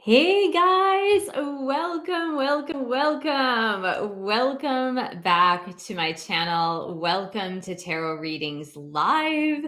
Hey guys, welcome back to my channel. Welcome to Tarot Readings Live.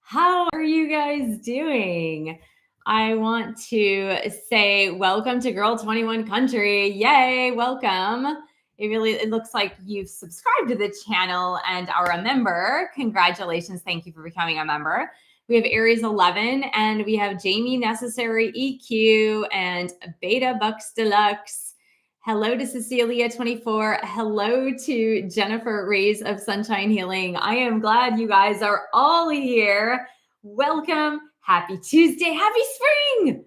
How are you guys doing? I want to say welcome to Girl 21 Country. Yay, welcome. It looks like you've subscribed to the channel and are a member. Congratulations. Thank you for becoming a member. We have Aries 11 and we have Jamie Necessary EQ and Beta Bucks Deluxe. Hello to Cecilia 24. Hello to Jennifer Rays of Sunshine Healing. I am glad you guys are all here. Welcome. Happy Tuesday. Happy spring.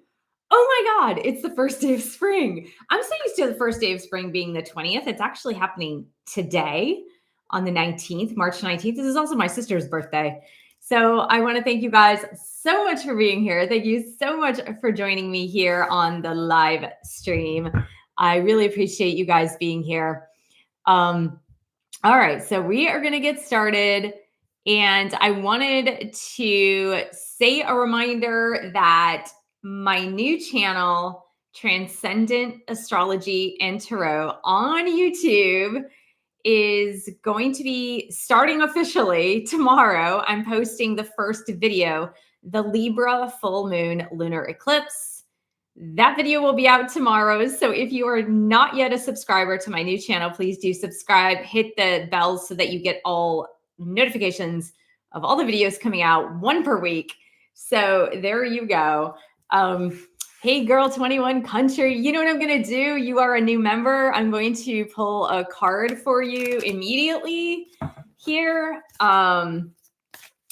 Oh my God, it's the first day of spring. I'm so used to the first day of spring being the 20th. It's actually happening today on the 19th, March 19th. This is also my sister's birthday. So I want to thank you guys so much for being here. Thank you so much for joining me here on the live stream. I really appreciate you guys being here. All right, so we are going to get started. And I wanted to say a reminder that my new channel, Transcendent Astrology and Tarot on YouTube, is going to be starting officially tomorrow. I'm posting the first video, the Libra full moon lunar eclipse. That video will be out tomorrow. So if you are not yet a subscriber to my new channel, please do subscribe, hit the bell so that you get all notifications of all the videos coming out, one per week. So there you go. Hey, Girl 21 Country, you know what I'm going to do? You are a new member. I'm going to pull a card for you immediately here. And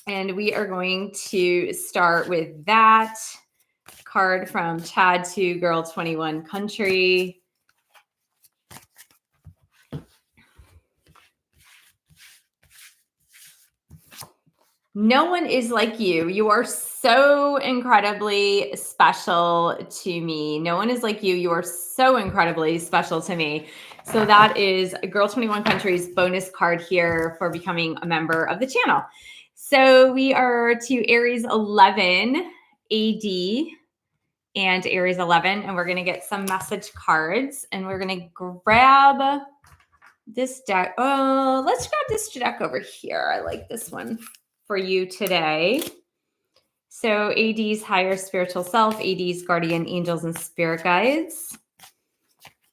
we are going to start with that card from Chad to Girl 21 Country. No one is like you. You are so incredibly special to me. No one is like you. You are so incredibly special to me. So that is Girl 21 Country's bonus card here for becoming a member of the channel. So we are to Aries 11 AD and Aries 11, and we're going to get some message cards, and we're going to grab this deck. Oh, let's grab this deck over here. I like this one for you today. So AD's higher spiritual self, AD's guardian angels and spirit guides.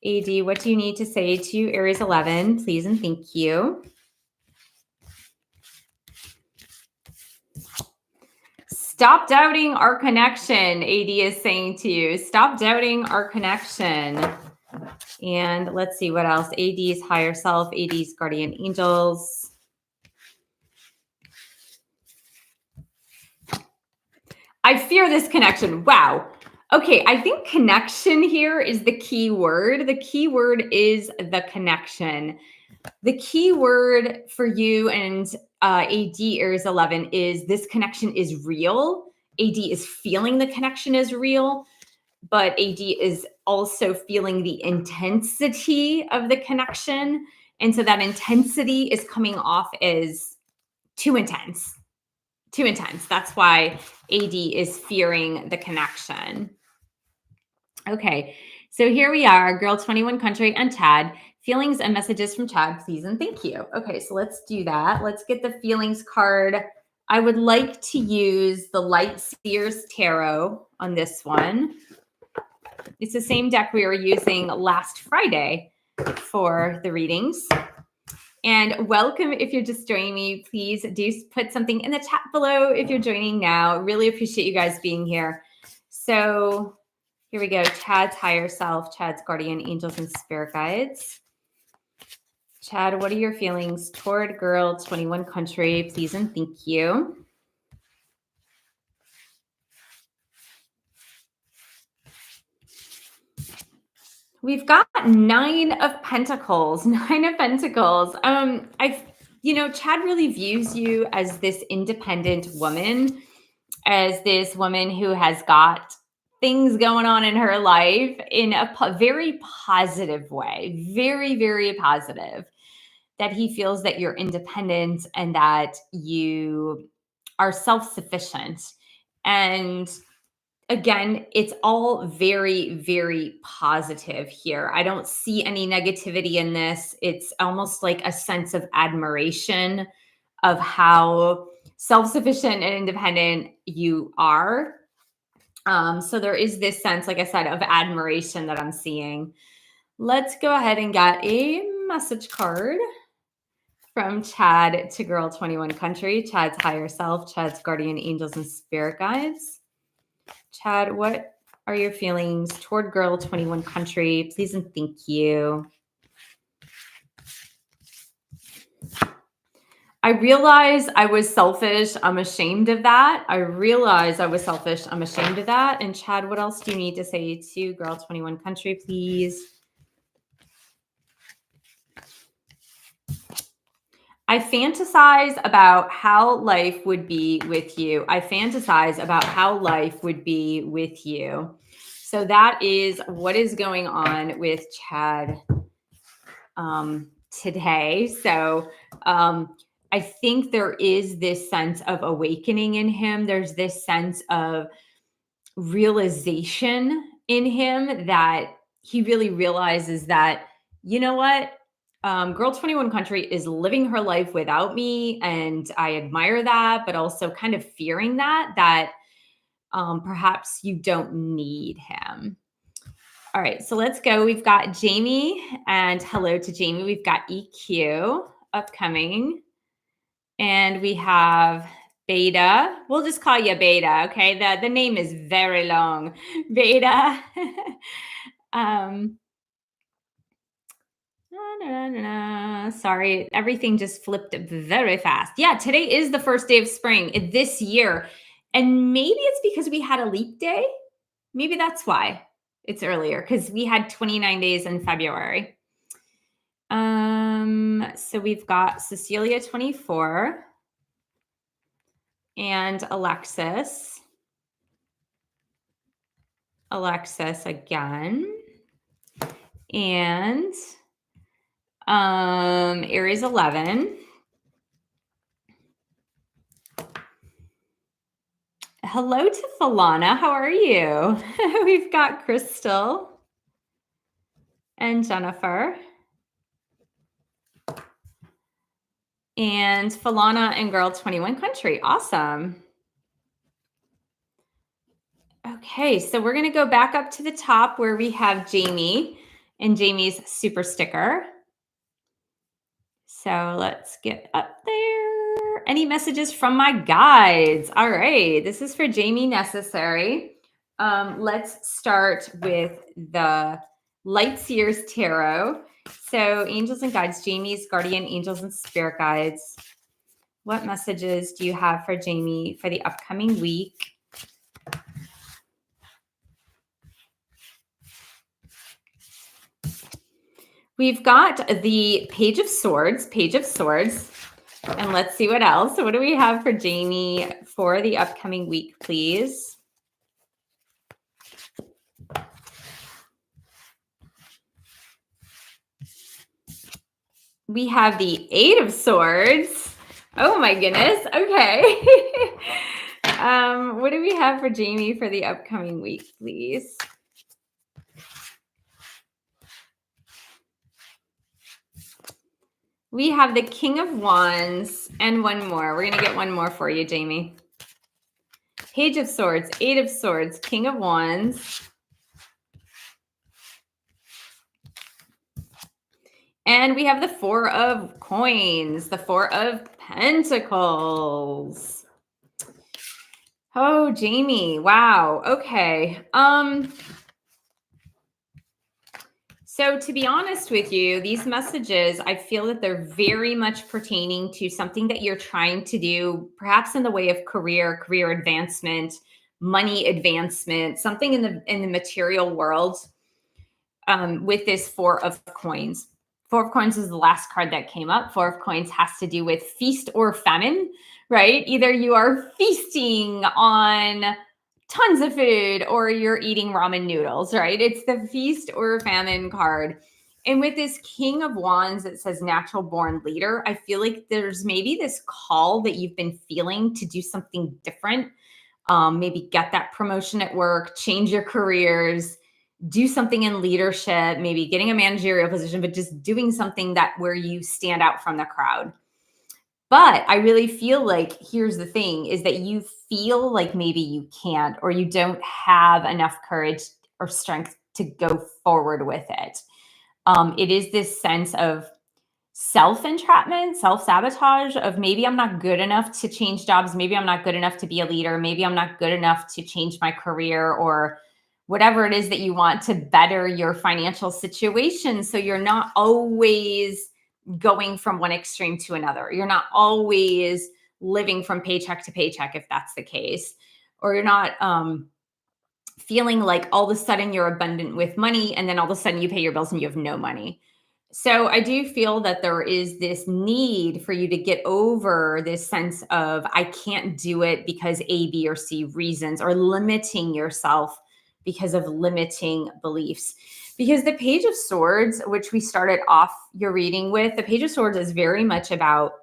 AD, what do you need to say to Aries 11, please and thank you. Stop doubting our connection, AD is saying to you. Stop doubting our connection. And let's see what else. AD's higher self, AD's guardian angels. I fear this connection. Wow. Okay, I think connection here is the key word. The key word is the connection. The key word for you and AD Aries 11 is this connection is real. AD is feeling the connection is real, but AD is also feeling the intensity of the connection. And so that intensity is coming off as too intense. Too intense. That's why AD is fearing the connection. Okay, so here we are, Girl 21 Country and Chad. Feelings and messages from Chad, please and thank you. Okay, so let's do that. Let's get the feelings card. I would like to use the Light Seers Tarot on this one. It's the same deck we were using last Friday for the readings. And welcome if you're just joining me. Please do put something in the chat below if you're joining now. Really appreciate you guys being here. So here we go. Chad's higher self, Chad's guardian angels and spirit guides. Chad, what are your feelings toward Girl 21 Country? Please and thank you. We've got 9 of Pentacles. 9 of Pentacles. Chad really views you as this independent woman, as this woman who has got things going on in her life in a very positive way, very, very positive, that he feels that you're independent and that you are self-sufficient. And again, it's all very, very positive here. I don't see any negativity in this. It's almost like a sense of admiration of how self-sufficient and independent you are. So there is this sense, like I said, of admiration that I'm seeing. Let's go ahead and get a message card from Chad to Girl 21 Country, Chad's higher self, Chad's guardian angels and spirit guides. Chad, what are your feelings toward Girl 21 Country? Please and thank you. I realize I was selfish. I'm ashamed of that. I realize I was selfish. I'm ashamed of that. And Chad, what else do you need to say to Girl 21 Country, please? I fantasize about how life would be with you. I fantasize about how life would be with you. So that is what is going on with Chad today. So I think there is this sense of awakening in him. There's this sense of realization in him that he really realizes that, you know what? Girl 21 Country is living her life without me. And I admire that, but also kind of fearing that perhaps you don't need him. All right, so let's go. We've got Jamie, and hello to Jamie. We've got EQ upcoming, and we have Beta. We'll just call you Beta, okay? The name is very long. Beta. Sorry, everything just flipped very fast. Yeah, today is the first day of spring this year. And maybe it's because we had a leap day. Maybe that's why it's earlier, because we had 29 days in February. So we've got Cecilia 24 and Alexis. Alexis again. And Aries 11. Hello to Falana. How are you? We've got Crystal and Jennifer. And Falana and Girl 21 Country. Awesome. Okay, so we're going to go back up to the top where we have Jamie and Jamie's super sticker. So let's get up there. Any messages from my guides? All right, this is for Jamie Necessary. Let's start with the Light Seers Tarot. So angels and guides, Jamie's guardian angels and spirit guides. What messages do you have for Jamie for the upcoming week? We've got the Page of Swords. And let's see what else. So what do we have for Jamie for the upcoming week, please? We have the Eight of Swords. Oh my goodness. Okay. What do we have for Jamie for the upcoming week, please? We have the King of Wands and one more. We're going to get one more for you, Jamie. Page of Swords, Eight of Swords, King of Wands. And we have the Four of Coins, the Four of Pentacles. Oh, Jamie. Wow. Okay. So to be honest with you, these messages, I feel that they're very much pertaining to something that you're trying to do, perhaps in the way of career advancement, money advancement, something in the material world, with this Four of Coins. Four of Coins is the last card that came up. Four of Coins has to do with feast or famine, right? Either you are feasting on tons of food or you're eating ramen noodles, right? It's the feast or famine card. And with this King of Wands, it says natural born leader. I feel like there's maybe this call that you've been feeling to do something different, maybe get that promotion at work, change your careers, do something in leadership, maybe getting a managerial position, but just doing something that where you stand out from the crowd. But I really feel like here's the thing is that you feel like maybe you can't or you don't have enough courage or strength to go forward with it. It is this sense of self-entrapment, self-sabotage of maybe I'm not good enough to change jobs, maybe I'm not good enough to be a leader, maybe I'm not good enough to change my career or whatever it is that you want to better your financial situation. So you're not always going from one extreme to another. You're not always living from paycheck to paycheck if that's the case. Or you're not feeling like all of a sudden you're abundant with money and then all of a sudden you pay your bills and you have no money. So I do feel that there is this need for you to get over this sense of I can't do it because A, B, or C reasons, or limiting yourself because of limiting beliefs. Because the Page of Swords, which we started off your reading with, the Page of Swords is very much about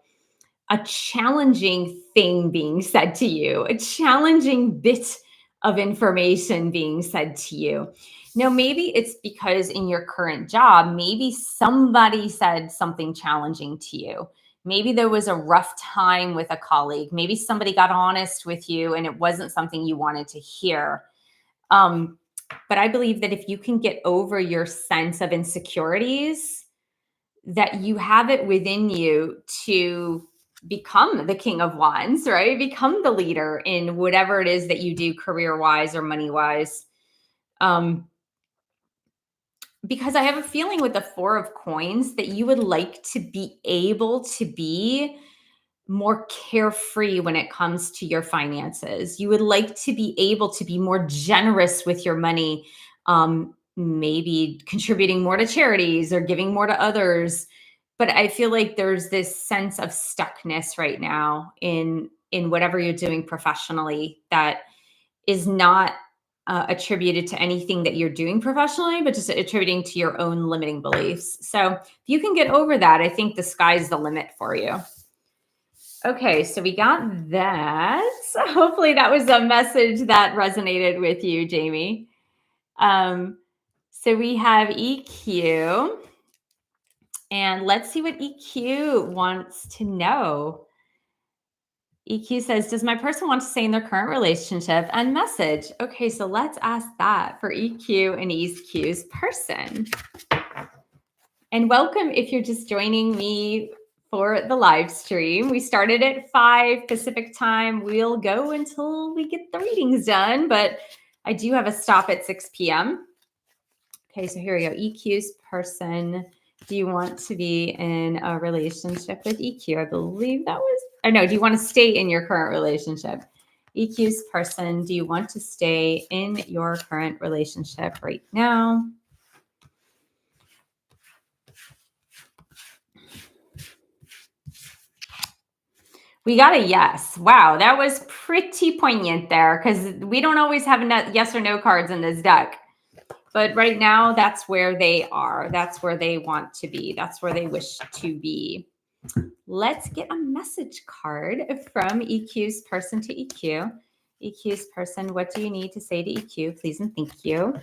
a challenging thing being said to you, a challenging bit of information being said to you. Now, maybe it's because in your current job, maybe somebody said something challenging to you. Maybe there was a rough time with a colleague. Maybe somebody got honest with you and it wasn't something you wanted to hear. But I believe that if you can get over your sense of insecurities, that you have it within you to become the King of Wands, right? Become the leader in whatever it is that you do career-wise or money-wise. Because I have a feeling with the Four of Coins that you would like to be able to be more carefree when it comes to your finances. You would like to be able to be more generous with your money, maybe contributing more to charities or giving more to others. But I feel like there's this sense of stuckness right now in whatever you're doing professionally that is not attributed to anything that you're doing professionally, but just attributing to your own limiting beliefs. So if you can get over that, I think the sky's the limit for you. Okay, so we got that. So hopefully that was a message that resonated with you, Jamie. So we have EQ. And let's see what EQ wants to know. EQ says, does my person want to stay in their current relationship? And message. Okay, so let's ask that for EQ and EQ's person. And welcome if you're just joining me for the live stream. We started at 5 Pacific time. We'll go until we get the readings done, but I do have a stop at 6 p.m. Okay, so here we go. EQ's person. Do you want to be in a relationship with EQ? I believe that was, oh no, do you want to stay in your current relationship? EQ's person, do you want to stay in your current relationship right now? We got a yes. Wow, that was pretty poignant there because we don't always have yes or no cards in this deck. But right now, that's where they are. That's where they want to be. That's where they wish to be. Let's get a message card from EQ's person to EQ. EQ's person, what do you need to say to EQ? Please and thank you.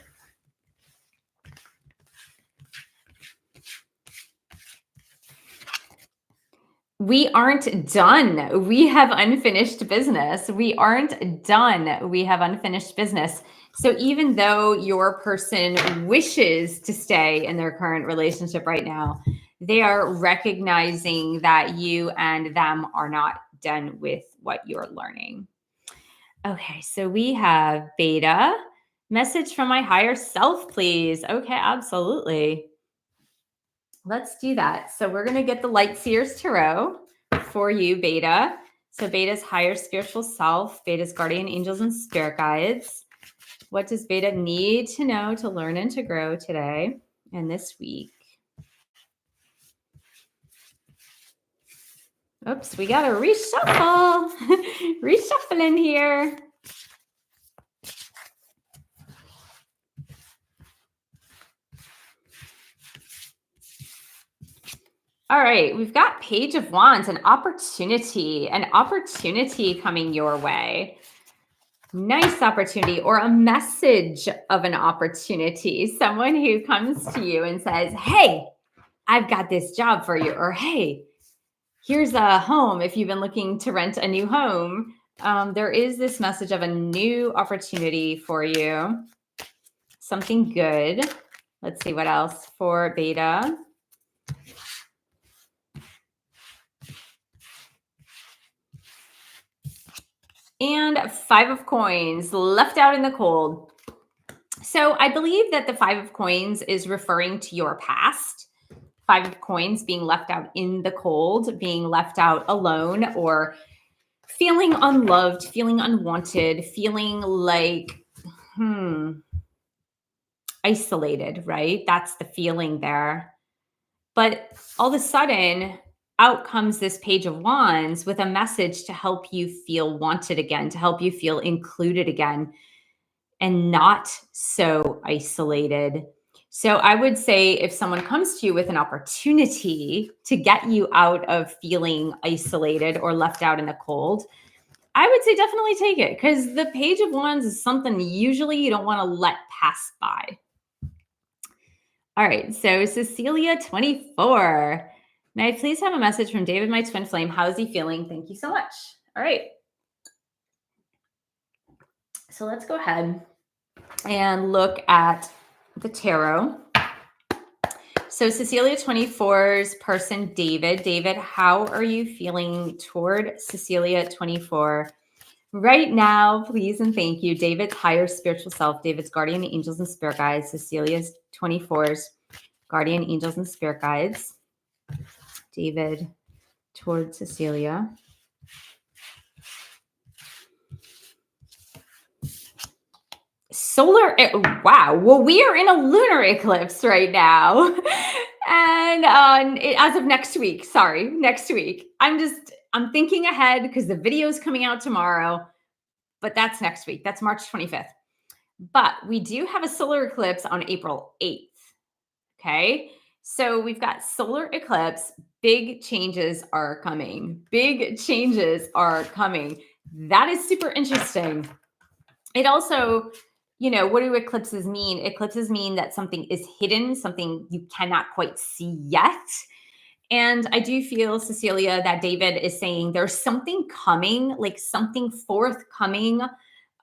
We aren't done. We have unfinished business. We aren't done. We have unfinished business. So even though your person wishes to stay in their current relationship right now, they are recognizing that you and them are not done with what you're learning. Okay, so we have Beta. Message from my higher self, please. Okay, absolutely. Let's do that. So we're going to get the Light Seers Tarot for you, Beta. So Beta's higher spiritual self, Beta's guardian angels and spirit guides. What does Beta need to know to learn and to grow today and this week? Oops, we got to reshuffle. Reshuffling here. All right, we've got Page of Wands, an opportunity coming your way. nice opportunity or a message of an opportunity. Someone who comes to you and says, hey, I've got this job for you. Or, hey, here's a home if you've been looking to rent a new home. There is this message of a new opportunity for you. Something good. Let's see what else for beta. And 5 of coins, left out in the cold. So I believe that the 5 of coins is referring to your past. 5 of coins being left out in the cold, being left out alone, or feeling unloved, feeling unwanted, feeling like, isolated, right? That's the feeling there. But all of a sudden, out comes this Page of Wands with a message to help you feel wanted again, to help you feel included again, and not so isolated. So I would say if someone comes to you with an opportunity to get you out of feeling isolated or left out in the cold, I would say definitely take it, because the Page of Wands is something usually you don't want to let pass by. All right, so Cecilia 24. May I please have a message from David, my twin flame? How's he feeling? Thank you so much. All right. So let's go ahead and look at the tarot. So Cecilia 24's person, David. David, how are you feeling toward Cecilia 24 right now? Please and thank you. David's higher spiritual self, David's guardian angels and spirit guides, Cecilia's 24's guardian angels and spirit guides. David toward Cecilia. Solar, wow. Well, we are in a lunar eclipse right now. And as of next week, I'm thinking ahead because the video is coming out tomorrow, but that's next week. That's March 25th. But we do have a solar eclipse on April 8th. Okay. So we've got solar eclipse. Big changes are coming. Big changes are coming. That is super interesting. It also, what do eclipses mean? Eclipses mean that something is hidden, something you cannot quite see yet. And I do feel, Cecilia, that David is saying there's something coming, like something forthcoming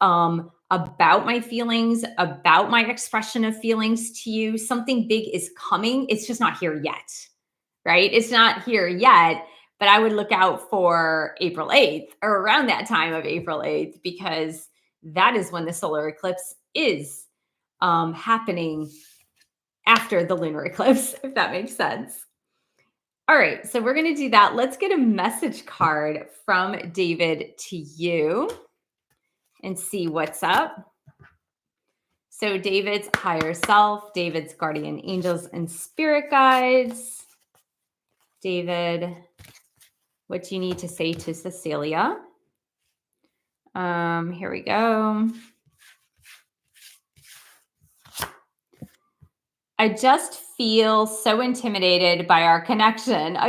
about my feelings, about my expression of feelings to you. Something big is coming. It's just not here yet, right? It's not here yet, but I would look out for April 8th or around that time of April 8th, because that is when the solar eclipse is happening after the lunar eclipse, if that makes sense. All right, so we're going to do that. Let's get a message card from David to you and see what's up. So David's higher self, David's guardian angels and spirit guides. David, what do you need to say to Cecilia? Here we go. I just feel so intimidated by our connection. So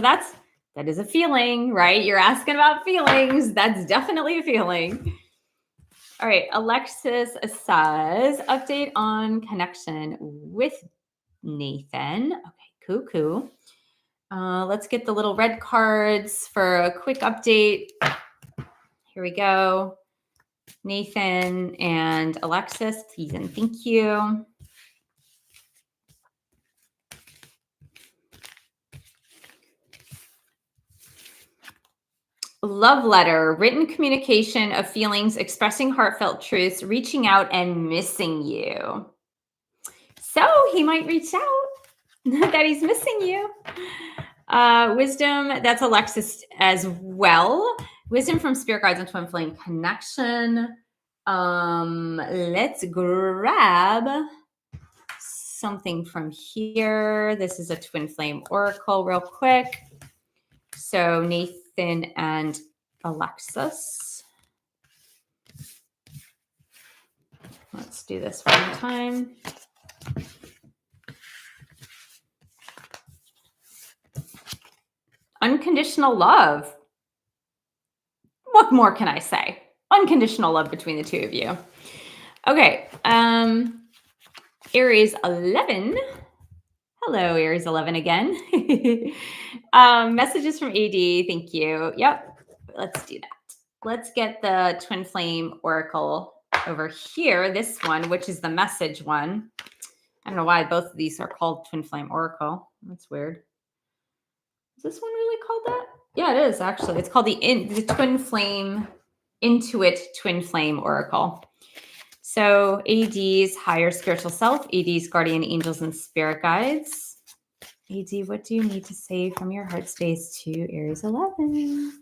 that is a feeling, right? You're asking about feelings. That's definitely a feeling. All right. Alexis says, update on connection with Nathan. Okay, cool. Let's get the little red cards for a quick update. Here we go. Nathan and Alexis, please and thank you. Love letter, written communication of feelings, expressing heartfelt truths, reaching out and missing you. So he might reach out that he's missing you. Wisdom, that's Alexis as well. Wisdom from Spirit Guides and Twin Flame Connection. Let's grab something from here. This is a Twin Flame Oracle real quick. So Nathan and Alexis. Let's do this one more time. Unconditional love. What more can I say? Unconditional love between the two of you. Okay. Aries 11. Hello, Aries 11 again. Messages from AD. Thank you. Yep. Let's do that. Let's get the Twin Flame Oracle over here. This one, which is the message one. I don't know why both of these are called Twin Flame Oracle. That's weird. Is this one really called that? Yeah, it is actually. It's called the Twin Flame Intuit Twin Flame Oracle. So AD's higher spiritual self, AD's guardian angels and spirit guides. AD, what do you need to say from your heart space to Aries 11?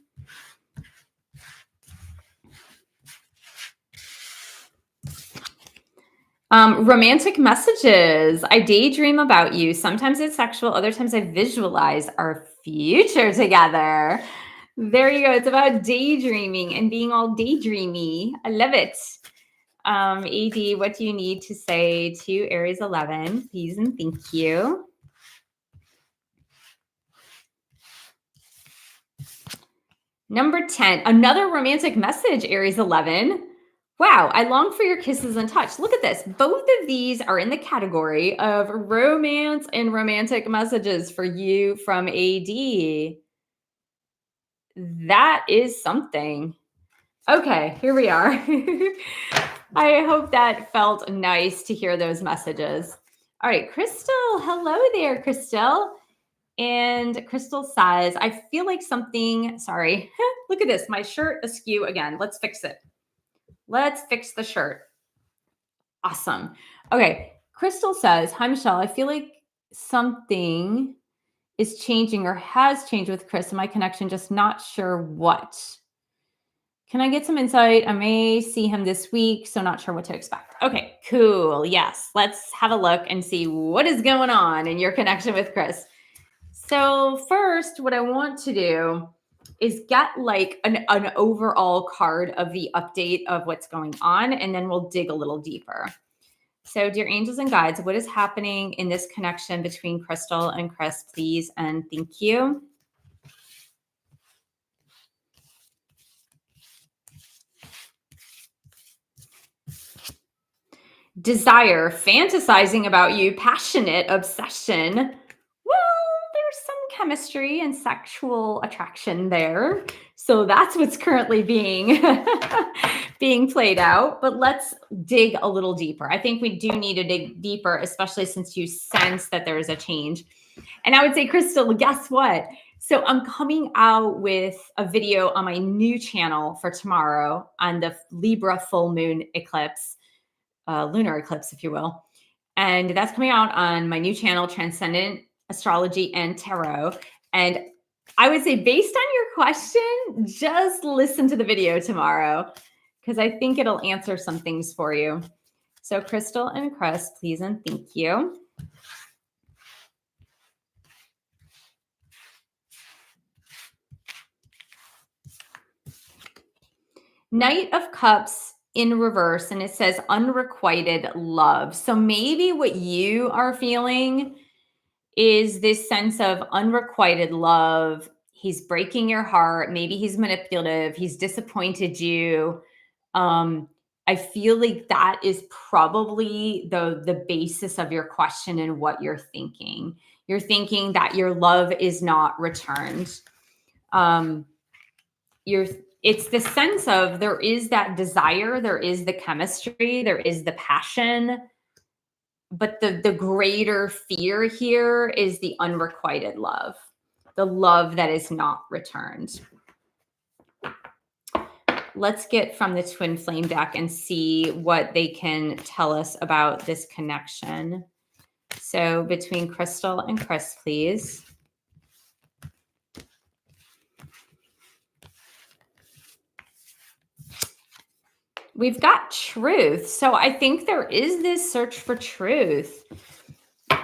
Romantic messages. I daydream about you. Sometimes it's sexual. Other times I visualize our future together. There you go. It's about daydreaming and being all daydreamy. I love it. AD, what do you need to say to Aries 11? Please and thank you. Number 10, another romantic message, Aries 11. Wow, I long for your kisses and touch. Look at this. Both of these are in the category of romance and romantic messages for you from AD. That is something. Okay, here we are. I hope that felt nice to hear those messages. All right, Crystal. Hello there, Crystal. And Crystal says, I feel like something, sorry, look at this, my shirt askew again. Let's fix it. Let's fix the shirt. Awesome. Okay. Crystal says, hi, Michelle. I feel like something is changing or has changed with Chris and my connection, just not sure what. Can I get some insight? I may see him this week, so not sure what to expect. Okay, cool. Yes. Let's have a look and see what is going on in your connection with Chris. So first, what I want to do is get like an overall card of the update of what's going on, and then we'll dig a little deeper. So dear angels and guides, what is happening in this connection between Crystal and Chris, please, and thank you. Desire, fantasizing about you, passionate, obsession. Well, there's some chemistry and sexual attraction there. So that's what's currently being played out. But let's dig a little deeper. I think we do need to dig deeper, especially since you sense that there is a change. And I would say, Crystal, guess what? So I'm coming out with a video on my new channel for tomorrow on the Libra full moon eclipse. Lunar eclipse, if you will. And that's coming out on my new channel, Transcendent Astrology and Tarot. And I would say, based on your question, just listen to the video tomorrow, because I think it'll answer some things for you. So Crystal and Chris, please and thank you. Knight of Cups in reverse, and it says unrequited love. So maybe what you are feeling is this sense of unrequited love. He's breaking your heart. Maybe he's manipulative. He's disappointed you. I feel like that is probably the basis of your question and what you're thinking. You're thinking that your love is not returned. It's the sense of there is that desire, there is the chemistry, there is the passion, but the greater fear here is the unrequited love, the love that is not returned. Let's get from the Twin Flame deck and see what they can tell us about this connection. So between Crystal and Chris, please. We've got truth. So I think there is this search for truth.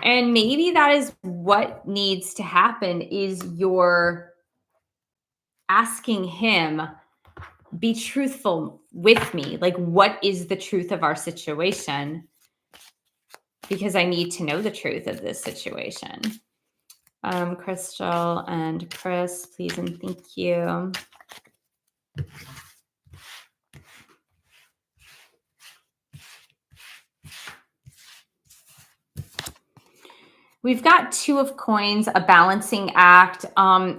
And maybe that is what needs to happen, is you're asking him, be truthful with me. Like, what is the truth of our situation? Because I need to know the truth of this situation. Crystal and Chris, please and thank you. We've got Two of Coins, a balancing act.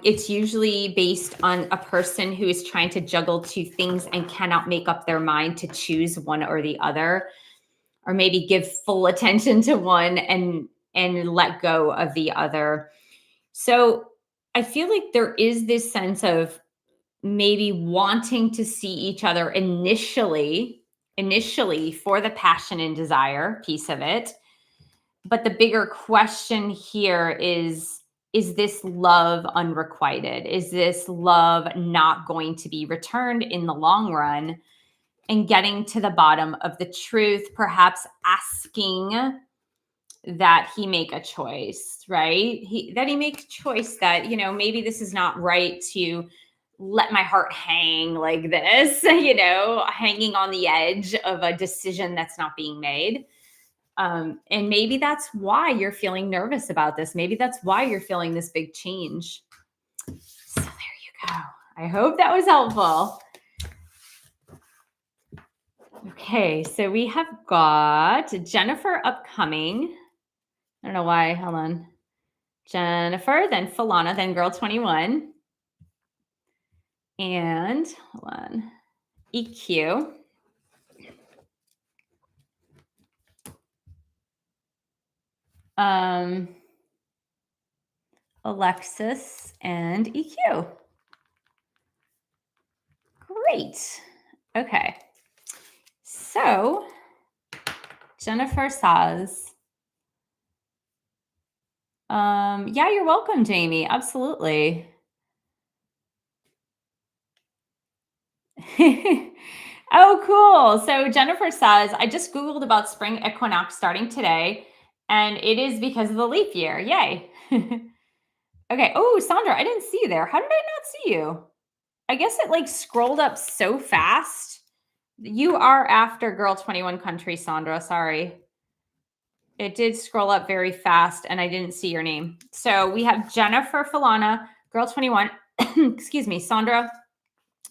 It's usually based on a person who is trying to juggle two things and cannot make up their mind to choose one or the other, or maybe give full attention to one and let go of the other. So I feel like there is this sense of maybe wanting to see each other initially for the passion and desire piece of it. But the bigger question here is this love unrequited? Is this love not going to be returned in the long run? And getting to the bottom of the truth, perhaps asking that he make a choice, right? That he make a choice that, maybe this is not right to let my heart hang like this, hanging on the edge of a decision that's not being made. And maybe that's why you're feeling nervous about this. Maybe that's why you're feeling this big change. So there you go. I hope that was helpful. Okay, so we have got Jennifer upcoming. I don't know why. Hold on. Jennifer, then Falana, then Girl 21. And hold on. EQ. Alexis and EQ. Great. Okay. So Jennifer says, yeah, you're welcome, Jamie. Absolutely. Oh, cool. So Jennifer says, I just Googled about spring equinox starting today, and it is because of the leap year. Yay. Okay. Oh, Sandra, I didn't see you there. How did I not see you? I guess it scrolled up so fast. You are after Girl 21 Country, Sandra. Sorry. It did scroll up very fast and I didn't see your name. So we have Jennifer, Falana, Girl 21, excuse me, Sandra,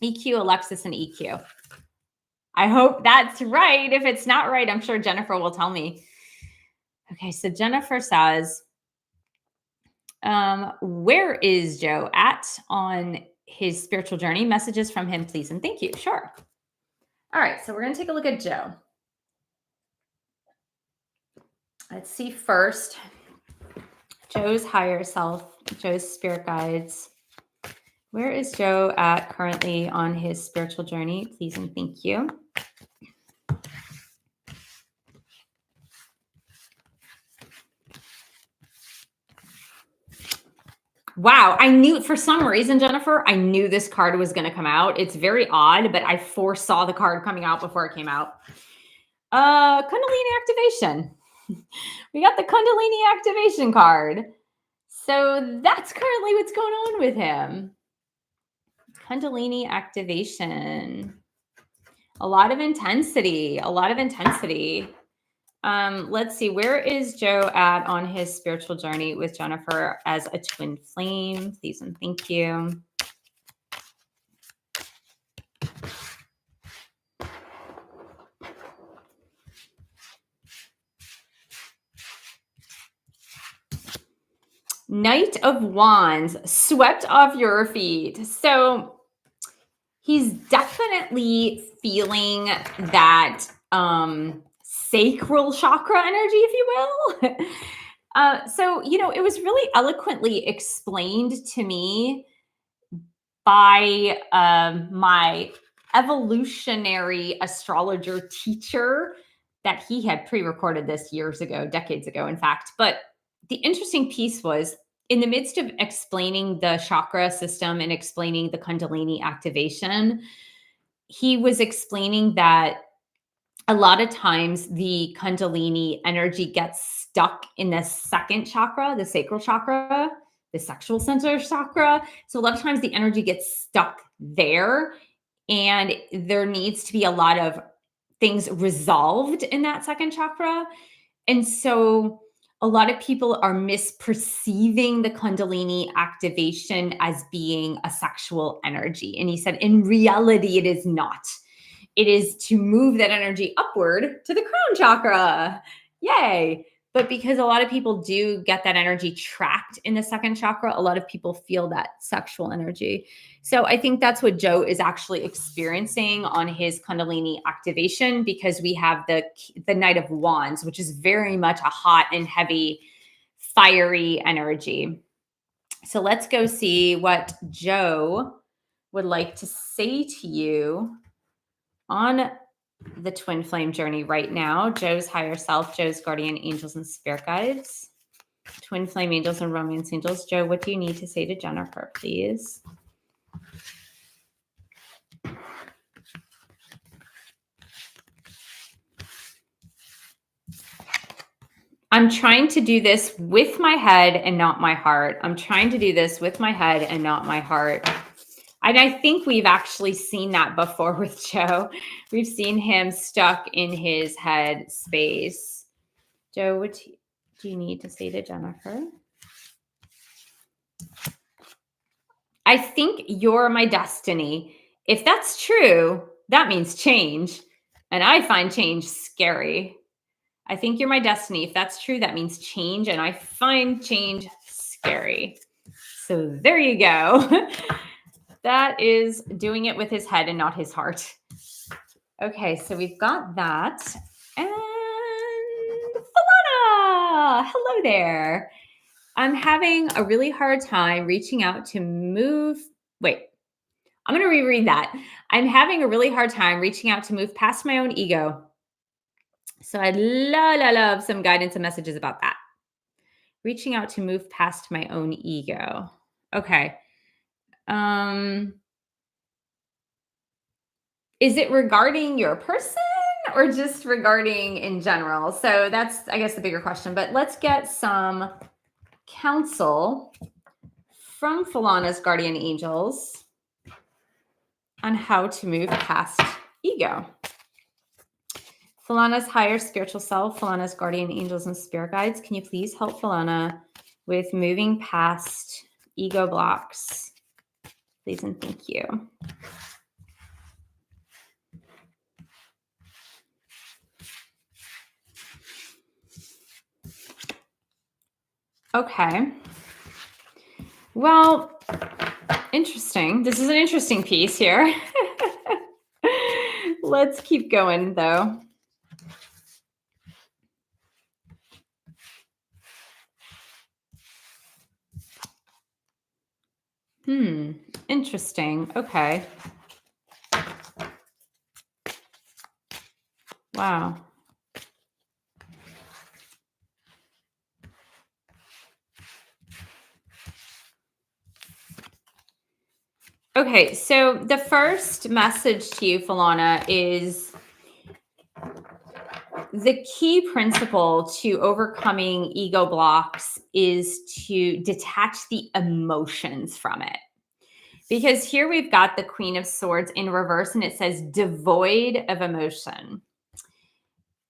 EQ, Alexis, and EQ. I hope that's right. If it's not right, I'm sure Jennifer will tell me. Okay, so Jennifer says, where is Joe at on his spiritual journey? Messages from him, please, and thank you. Sure. All right, so we're going to take a look at Joe. Let's see first Joe's higher self, Joe's spirit guides. Where is Joe at currently on his spiritual journey? Please and thank you. Wow, I knew for some reason, Jennifer, I knew this card was going to come out. It's very odd, but I foresaw the card coming out before it came out. Kundalini activation. We got the Kundalini activation card. So that's currently what's going on with him. Kundalini activation. A lot of intensity. Let's see. Where is Joe at on his spiritual journey with Jennifer as a twin flame? Please and thank you. Knight of Wands, swept off your feet. So he's definitely feeling that sacral chakra energy, if you will. So, it was really eloquently explained to me by my evolutionary astrologer teacher that he had pre-recorded this years ago, decades ago, in fact. But the interesting piece was in the midst of explaining the chakra system and explaining the Kundalini activation, he was explaining that a lot of times the Kundalini energy gets stuck in the second chakra, the sacral chakra, the sexual center chakra. So a lot of times the energy gets stuck there, and there needs to be a lot of things resolved in that second chakra. And so a lot of people are misperceiving the Kundalini activation as being a sexual energy. And he said, in reality, it is not. It is to move that energy upward to the crown chakra. Yay. But because a lot of people do get that energy trapped in the second chakra, a lot of people feel that sexual energy. So I think that's what Joe is actually experiencing on his Kundalini activation, because we have the Knight of Wands, which is very much a hot and heavy, fiery energy. So let's go see what Joe would like to say to you on the twin flame journey right now. Joe's higher self, Joe's guardian angels and spirit guides, twin flame angels and romance angels. Joe, what do you need to say to Jennifer, please? I'm trying to do this with my head and not my heart. I'm trying to do this with my head and not my heart. And I think we've actually seen that before with Joe. We've seen him stuck in his head space. Joe, what do you need to say to Jennifer? I think you're my destiny. If that's true, that means change. And I find change scary. I think you're my destiny. If that's true, that means change. And I find change scary. So there you go. That is doing it with his head and not his heart. Okay, so we've got that. And Falana, hello there. I'm having a really hard time reaching out to move. Wait, I'm going to reread that. I'm having a really hard time reaching out to move past my own ego. So I'd love some guidance and messages about that. Reaching out to move past my own ego. Okay. Is it regarding your person or just regarding in general? So that's, I guess, the bigger question. But let's get some counsel from Falana's guardian angels on how to move past ego. Falana's higher spiritual self, Falana's guardian angels and spirit guides, can you please help Falana with moving past ego blocks? Please and thank you. Okay. Well, interesting. This is an interesting piece here. Let's keep going, though. Interesting. Okay. Wow. Okay, so the first message to you, Falana, is the key principle to overcoming ego blocks is to detach the emotions from it. Because here we've got the Queen of Swords in reverse, and it says devoid of emotion.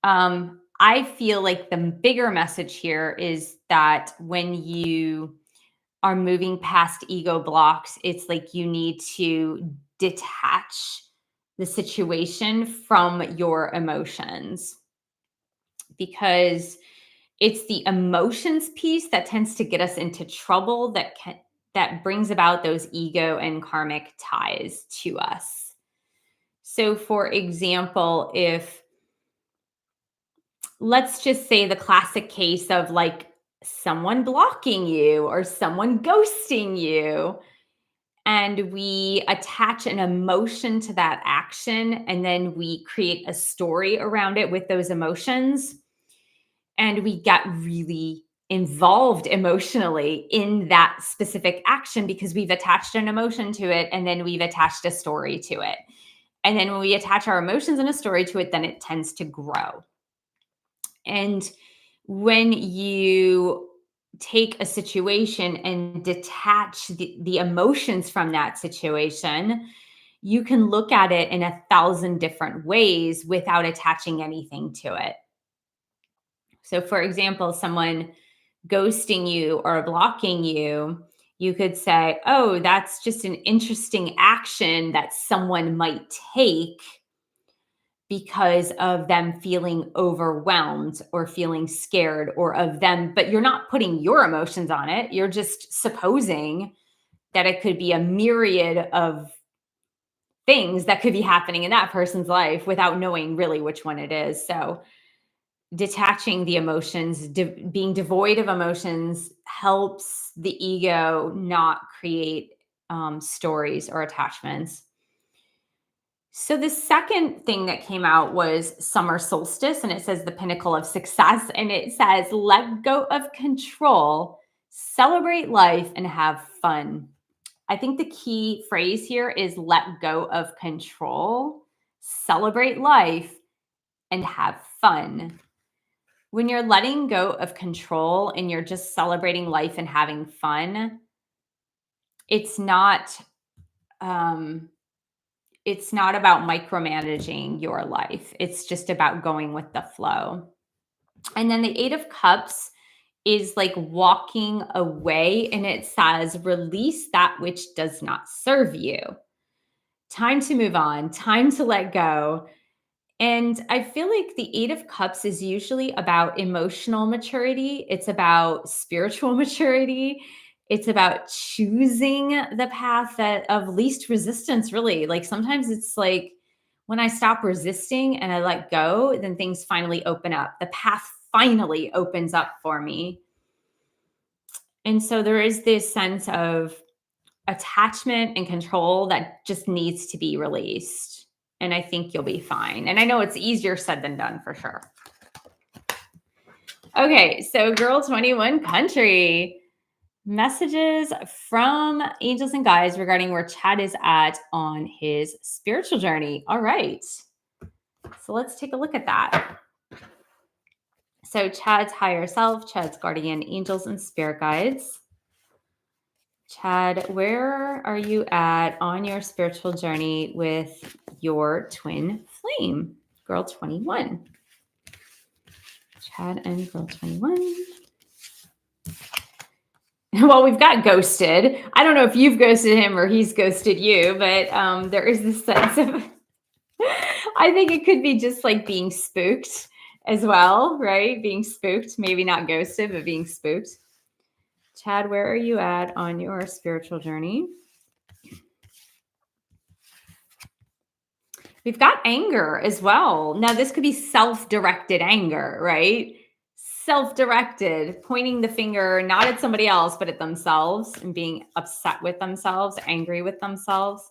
I feel like the bigger message here is that when you are moving past ego blocks, it's like you need to detach the situation from your emotions, because it's the emotions piece that tends to get us into trouble, that brings about those ego and karmic ties to us. So for example, if let's just say the classic case of like someone blocking you or someone ghosting you, and we attach an emotion to that action, and then we create a story around it with those emotions, and we get really involved emotionally in that specific action because we've attached an emotion to it, and then we've attached a story to it. And then when we attach our emotions and a story to it, then it tends to grow. And when you take a situation and detach the emotions from that situation, you can look at it in 1,000 different ways without attaching anything to it. So for example, someone ghosting you or blocking you, you could say, oh, that's just an interesting action that someone might take. because of them feeling overwhelmed or feeling scared or of them, but you're not putting your emotions on it. You're just supposing that it could be a myriad of things that could be happening in that person's life without knowing really which one it is. So detaching the emotions, being devoid of emotions helps the ego not create stories or attachments. So the second thing that came out was summer solstice, and it says the pinnacle of success. And it says, let go of control, celebrate life, and have fun. I think the key phrase here is let go of control, celebrate life, and have fun. When you're letting go of control and you're just celebrating life and having fun, it's not it's not about micromanaging your life. It's just about going with the flow. And then the 8 of Cups is like walking away, and it says release that which does not serve you. Time to move on, time to let go. And I feel like the 8 of Cups is usually about emotional maturity. It's about spiritual maturity. It's about choosing the path that of least resistance, really. Like sometimes it's like when I stop resisting and I let go, then things finally open up. The path finally opens up for me. And so there is this sense of attachment and control that just needs to be released. And I think you'll be fine. And I know it's easier said than done for sure. Okay, so Girl 21 Country. Messages from angels and guides regarding where Chad is at on his spiritual journey. All right. So let's take a look at that. So Chad's higher self, Chad's guardian angels and spirit guides. Chad, where are you at on your spiritual journey with your twin flame, Girl 21? Chad and Girl 21. Well, we've got ghosted. I don't know if you've ghosted him or he's ghosted you, but there is this sense of, I think it could be just like being spooked as well, right? Being spooked, maybe not ghosted, but being spooked. Chad, where are you at on your spiritual journey? We've got anger as well. Now, this could be self-directed anger, right? Self-directed, pointing the finger not at somebody else, but at themselves and being upset with themselves, angry with themselves.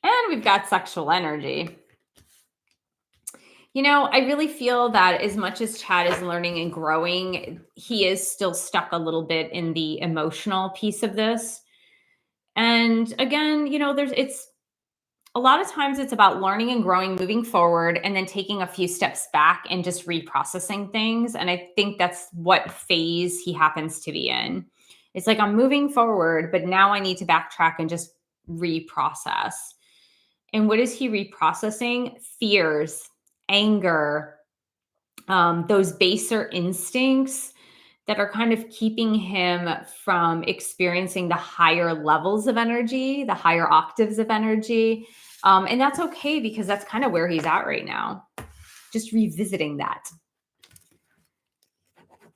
And we've got sexual energy. You know, I really feel that as much as Chad is learning and growing, he is still stuck a little bit in the emotional piece of this. And again, you know, it's a lot of times it's about learning and growing, moving forward, and then taking a few steps back and just reprocessing things. And I think that's what phase he happens to be in. It's like I'm moving forward, but now I need to backtrack and just reprocess. And what is he reprocessing? Fears, anger, those baser instincts that are kind of keeping him from experiencing the higher levels of energy, the higher octaves of energy. And that's okay because that's kind of where he's at right now. Just revisiting that.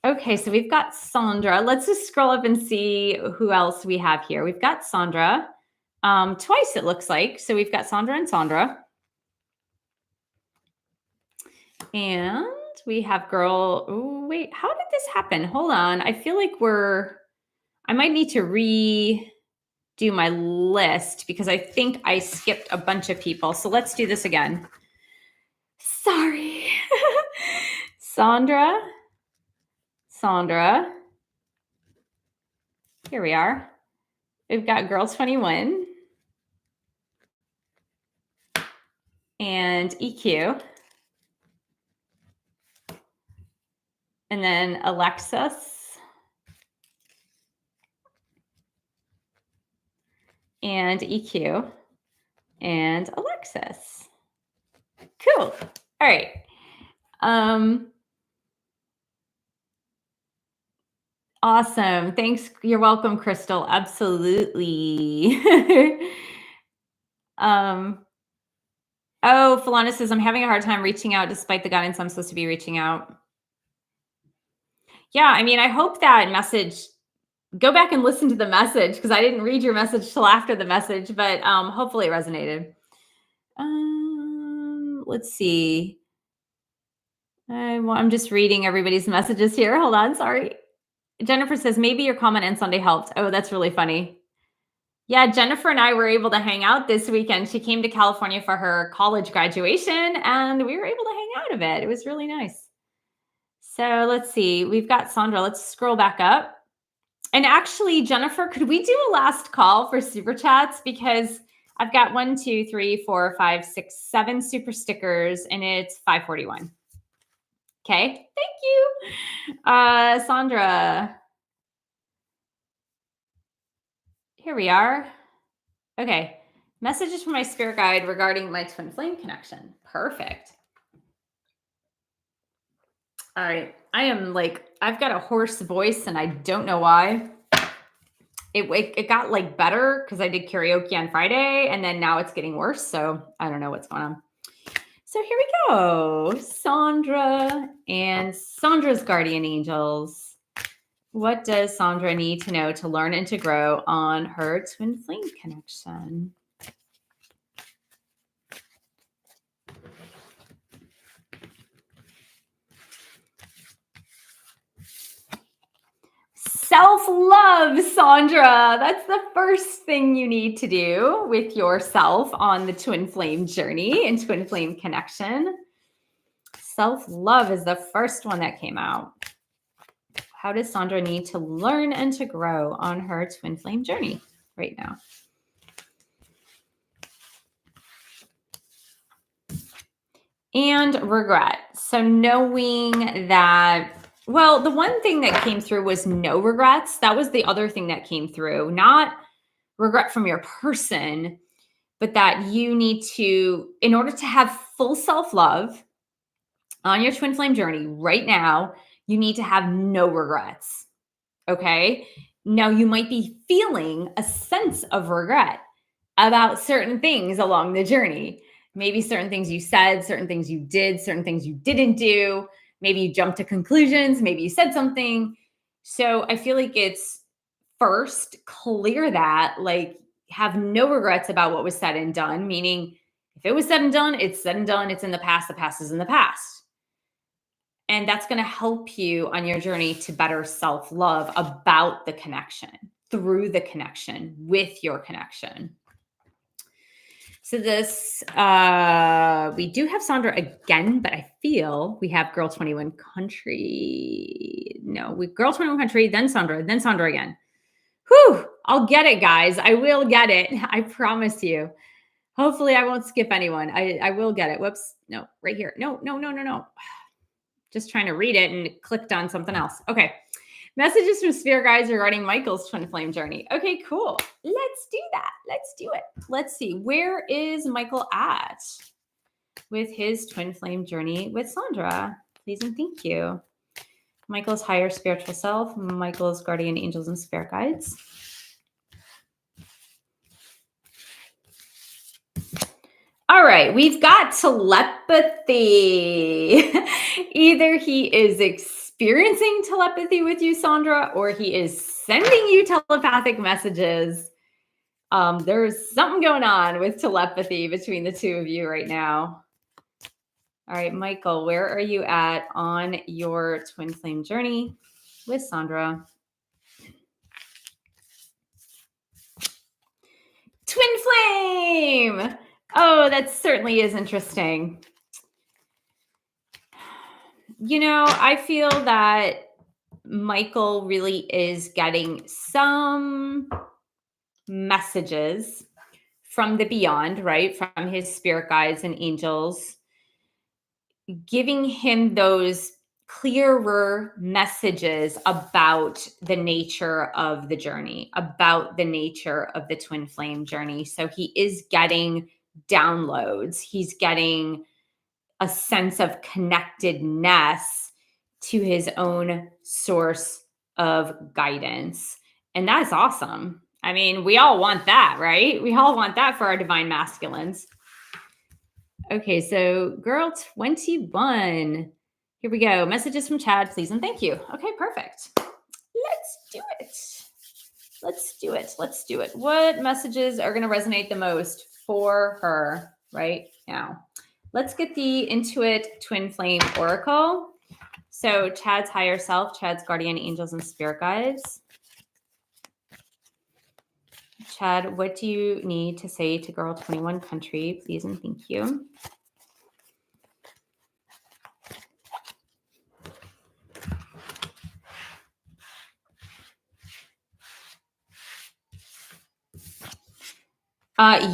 Okay, so we've got Sandra. Let's just scroll up and see who else we have here. We've got Sandra twice, it looks like. So we've got Sandra and Sandra. And we have girl. Oh, wait, how did this happen? Hold on. I feel like I might need to redo my list because I think I skipped a bunch of people. So let's do this again. Sorry. Sandra. Here we are. We've got Girl 21 and EQ. And then Alexis. And EQ. And Alexis. Cool. All right. Awesome. Thanks. You're welcome, Crystal. Absolutely. um, oh, Falana says, I'm having a hard time reaching out despite the guidance I'm supposed to be reaching out. Yeah, I mean, I hope that message, go back and listen to the message because I didn't read your message till after the message, but hopefully it resonated. Let's see. I'm just reading everybody's messages here. Hold on. Sorry. Jennifer says, maybe your comment on Sunday helped. Oh, that's really funny. Yeah, Jennifer and I were able to hang out this weekend. She came to California for her college graduation, and we were able to hang out a bit. It was really nice. So let's see. We've got Sandra. Let's scroll back up. And actually, Jennifer, could we do a last call for super chats? Because I've got 1, 2, 3, 4, 5, 6, 7 super stickers, and it's 5:41. Okay, thank you. Sandra. Here we are. Okay. Messages from my spirit guide regarding my twin flame connection. Perfect. All right. I am like, I've got a hoarse voice and I don't know why. It got like better because I did karaoke on Friday and then now it's getting worse. So I don't know what's going on. So here we go. Sandra and Sandra's guardian angels. What does Sandra need to know to learn and to grow on her twin flame connection? Self-love, Sandra. That's the first thing you need to do with yourself on the twin flame journey and twin flame connection. Self-love is the first one that came out. How does Sandra need to learn and to grow on her twin flame journey right now? And regret. So knowing that, well, the one thing that came through was no regrets. That was the other thing that came through. Not regret from your person, but that you need to, in order to have full self-love on your twin flame journey right now, you need to have no regrets. Okay. Now you might be feeling a sense of regret about certain things along the journey. Maybe certain things you said, certain things you did, certain things you didn't do. Maybe you jumped to conclusions. Maybe you said something. So I feel like it's first clear that, like, have no regrets about what was said and done, meaning if it was said and done, it's said and done. It's in the past. The past is in the past. And that's going to help you on your journey to better self-love about the connection, through the connection, with your connection. So this, we do have Sandra again, but I feel we have Girl 21 Country. No, we Girl 21 Country, then Sandra again. Whew, I'll get it, guys. I will get it. I promise you. Hopefully I won't skip anyone. I will get it. Whoops. No, right here. No. Just trying to read it and it clicked on something else. Okay. Messages from spirit guides regarding Michael's twin flame journey. Okay, cool. Let's do that. Let's do it. Let's see. Where is Michael at with his twin flame journey with Sandra? Please and thank you. Michael's higher spiritual self, Michael's guardian angels and spirit guides. All right, we've got telepathy. Either he is experiencing telepathy with you, Sandra, or he is sending you telepathic messages. There's something going on with telepathy between the two of you right now. All right, Michael, where are you at on your twin flame journey with Sandra? Twin flame! Oh, that certainly is interesting. You know, I feel that Michael really is getting some messages from the beyond, right? From his spirit guides and angels, giving him those clearer messages about the nature of the journey, about the nature of the twin flame journey. So he is getting downloads. He's getting a sense of connectedness to his own source of guidance. And that's awesome. I mean, we all want that, right? We all want that for our divine masculines. Okay, so girl 21. Here we go. Messages from Chad, please and thank you. Okay, perfect. Let's do it. Let's do it. Let's do it. What messages are going to resonate the most for her right now? Let's get the Intuit Twin Flame Oracle. So Chad's higher self, Chad's guardian angels and spirit guides. Chad, what do you need to say to girl 21 country, please and thank you.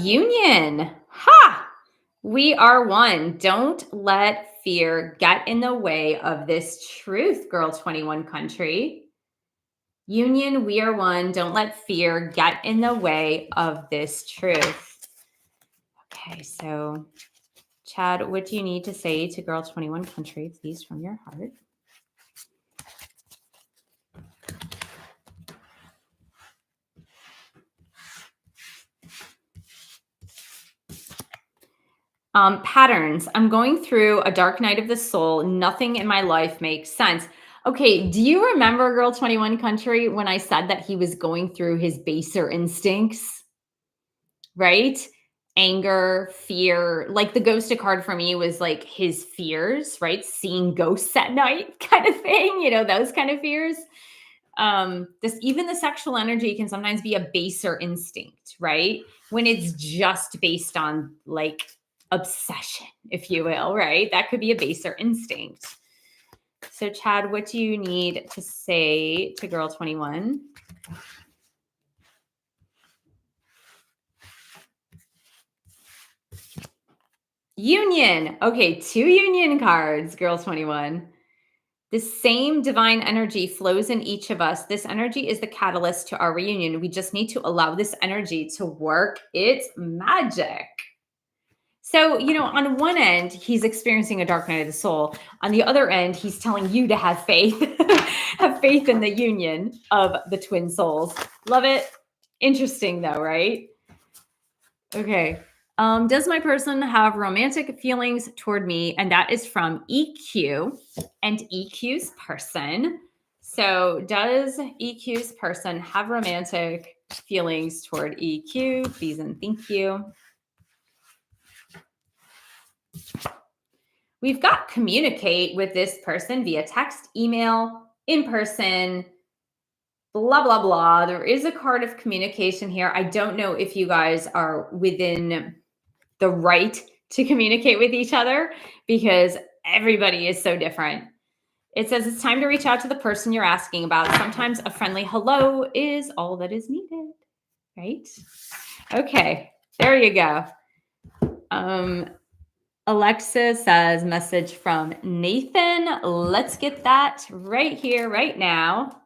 Union. Ha! We are one. Don't let fear get in the way of this truth, girl 21 country. Union, we are one. Don't let fear get in the way of this truth. Okay, so Chad, what do you need to say to girl 21 country, please, from your heart? Patterns. I'm going through a dark night of the soul. Nothing in my life makes sense. Okay, do you remember girl 21 country when I said that he was going through his baser instincts? Right? Anger, fear, like the ghosted card for me was like his fears, right? Seeing ghosts at night kind of thing, you know, those kind of fears. Even the sexual energy can sometimes be a baser instinct, right? When it's just based on like obsession, if you will, right? That could be a baser instinct. So Chad, what do you need to say to girl 21? Union. Okay, 2 union cards, girl 21. The same divine energy flows in each of us. This energy is the catalyst to our reunion. We just need to allow this energy to work its magic. So, you know, on one end, he's experiencing a dark night of the soul. On the other end, he's telling you to have faith, have faith in the union of the twin souls. Love it. Interesting though, right? Okay. Does my person have romantic feelings toward me? And that is from EQ and EQ's person. So does EQ's person have romantic feelings toward EQ? Please and thank you. We've got communicate with this person via text, email, in person, blah, blah, blah. There is a card of communication here. I don't know if you guys are within the right to communicate with each other because everybody is so different. It says it's time to reach out to the person you're asking about. Sometimes a friendly hello is all that is needed, right? Okay, there you go. Alexa says message from Nathan. Let's get that right here, right now.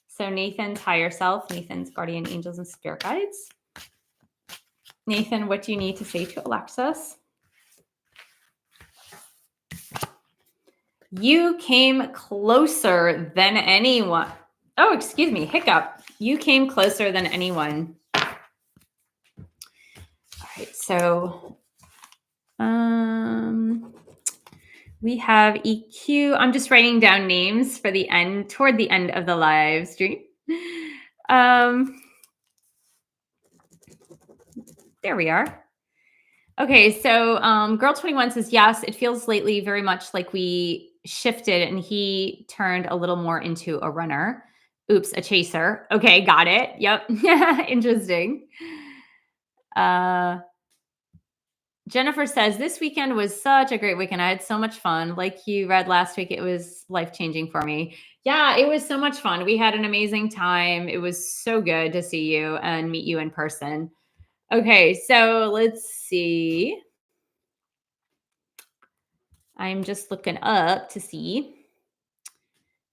So Nathan's higher self, Nathan's guardian angels and spirit guides. Nathan, what do you need to say to Alexis? You came closer than anyone. Oh, excuse me, hiccup. You came closer than anyone. All right, so we have EQ. I'm just writing down names for the end, toward the end of the live stream. There we are. Okay, so girl 21 says, yes, it feels lately very much like we shifted and he turned a little more into a runner. Oops, a chaser. Okay, got it. Yep. Interesting. Jennifer says, this weekend was such a great weekend. I had so much fun. Like you read last week, it was life-changing for me. Yeah, it was so much fun. We had an amazing time. It was so good to see you and meet you in person. Okay, so let's see. I'm just looking up to see.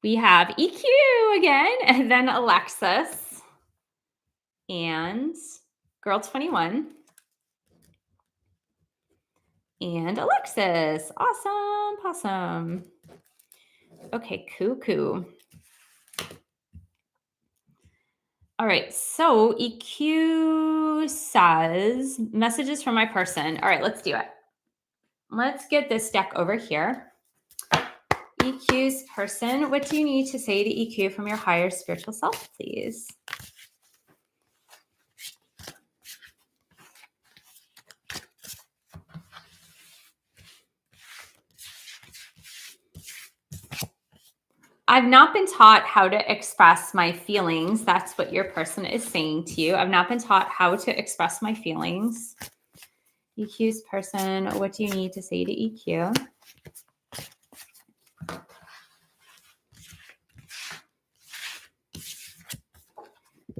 We have EQ again, and then Alexis and girl 21 and Alexis. Awesome. Okay, cool. All right, so EQ says messages from my person. All right, let's do it. Let's get this deck over here. EQ's person, what do you need to say to EQ from your higher spiritual self, please? I've not been taught how to express my feelings. That's what your person is saying to you. I've not been taught how to express my feelings. EQ's person, what do you need to say to EQ?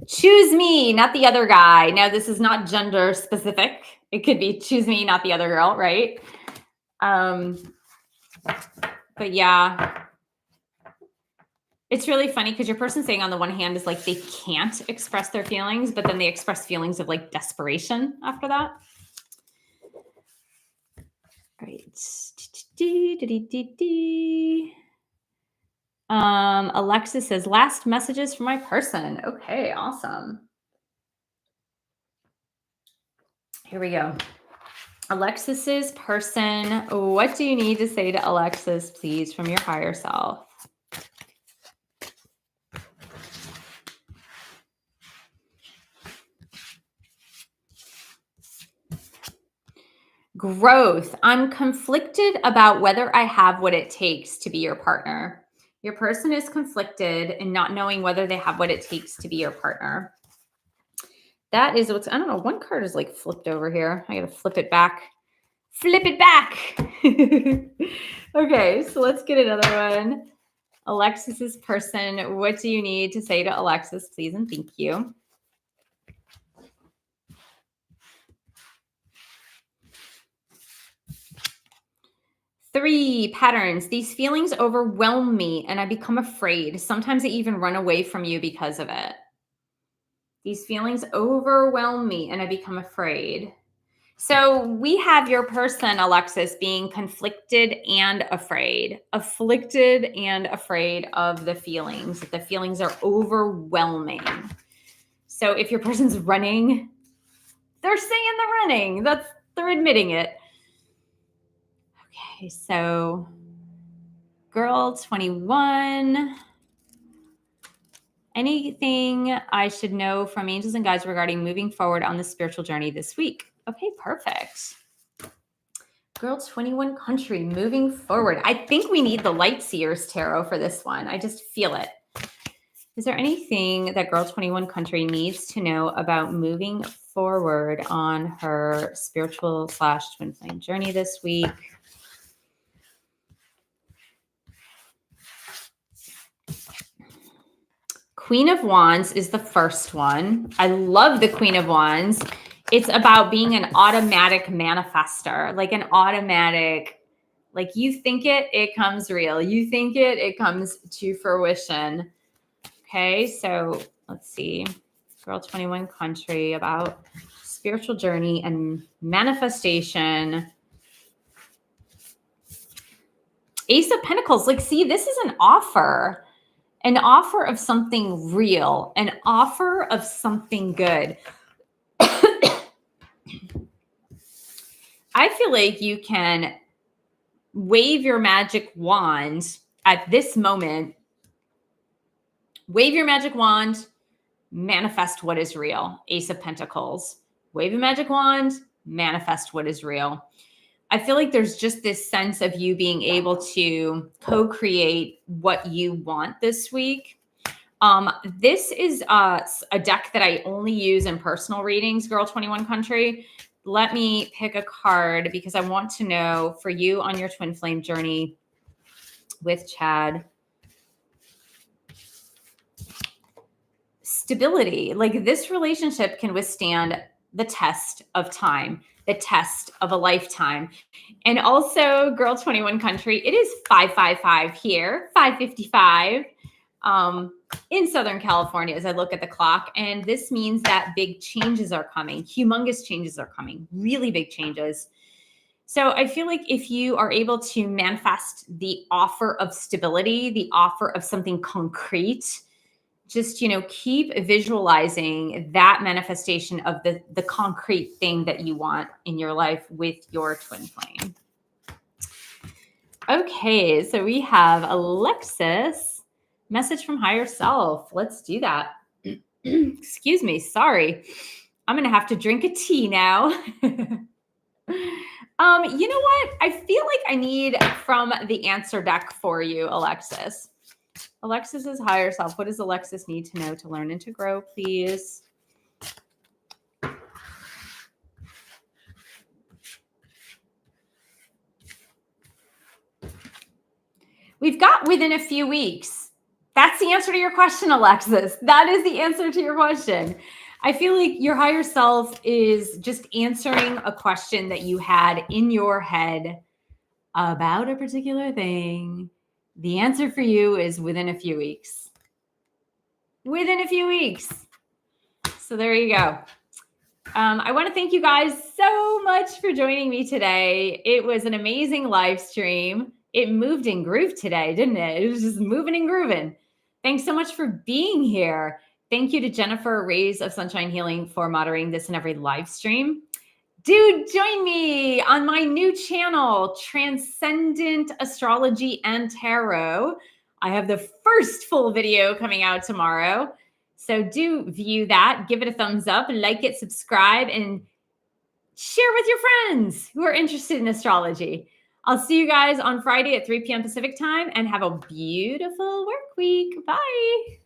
Choose me, not the other guy. Now, this is not gender specific. It could be choose me, not the other girl, right? But yeah, it's really funny because your person saying on the one hand is like they can't express their feelings, but then they express feelings of like desperation after that. All right. Alexis says, last messages from my person. Okay, awesome. Here we go. Alexis's person. What do you need to say to Alexis, please, from your higher self? Growth. I'm conflicted about whether I have what it takes to be your partner. Your person is conflicted in not knowing whether they have what it takes to be your partner. That is what's, I don't know, one card is like flipped over here. I gotta flip it back. Flip it back. Okay, so let's get another one. Alexis's person, what do you need to say to Alexis, please, and thank you. Three patterns. These feelings overwhelm me and I become afraid. Sometimes I even run away from you because of it. These feelings overwhelm me and I become afraid. So we have your person, Alexis, being conflicted and afraid, afflicted and afraid of the feelings. The feelings are overwhelming. So if your person's running, they're saying they're running. They're admitting it. Okay, so girl 21. Anything I should know from angels and guides regarding moving forward on the spiritual journey this week? Okay, perfect. Girl 21 country, moving forward. I think we need the Light Seers Tarot for this one. I just feel it. Is there anything that Girl 21 country needs to know about moving forward on her spiritual / twin flame journey this week? Queen of Wands is the first one. I love the Queen of Wands. It's about being an automatic manifester, like an automatic, like you think it, it comes real. You think it, it comes to fruition. Okay, so let's see. Girl 21 country about spiritual journey and manifestation. Ace of Pentacles. Like, see, this is an offer of something real, an offer of something good. I feel like you can wave your magic wand at this moment. Wave your magic wand, manifest what is real. Ace of Pentacles. Wave your magic wand, manifest what is real. I feel like there's just this sense of you being able to co-create what you want this week. This is a deck that I only use in personal readings, Girl 21 Country. Let me pick a card because I want to know for you on your twin flame journey with Chad. Stability. Like, this relationship can withstand the test of time, the test of a lifetime. And also, Girl 21 Country, it is 555 here, 555 in Southern California as I look at the clock. And this means that big changes are coming. Humongous changes are coming. Really big changes. So I feel like if you are able to manifest the offer of stability, the offer of something concrete, just, keep visualizing that manifestation of the concrete thing that you want in your life with your twin flame. Okay, so we have Alexis, message from higher self. Let's do that. Excuse me, sorry. I'm gonna have to drink a tea now. You know what? I feel like I need from the answer deck for you, Alexis. Alexis's higher self. What does Alexis need to know to learn and to grow, please? We've got within a few weeks. That's the answer to your question, Alexis. That is the answer to your question. I feel like your higher self is just answering a question that you had in your head about a particular thing. The answer for you is within a few weeks. Within a few weeks. So there you go. I want to thank you guys so much for joining me today. It was an amazing live stream. It moved and grooved today, didn't it? It was just moving and grooving. Thanks so much for being here. Thank you to Jennifer Rays of Sunshine Healing for moderating this and every live stream. Do join me on my new channel, Transcendent Astrology and Tarot. I have the first full video coming out tomorrow. So do view that, give it a thumbs up, like it, subscribe, and share with your friends who are interested in astrology. I'll see you guys on Friday at 3 p.m. Pacific time, and have a beautiful work week. Bye.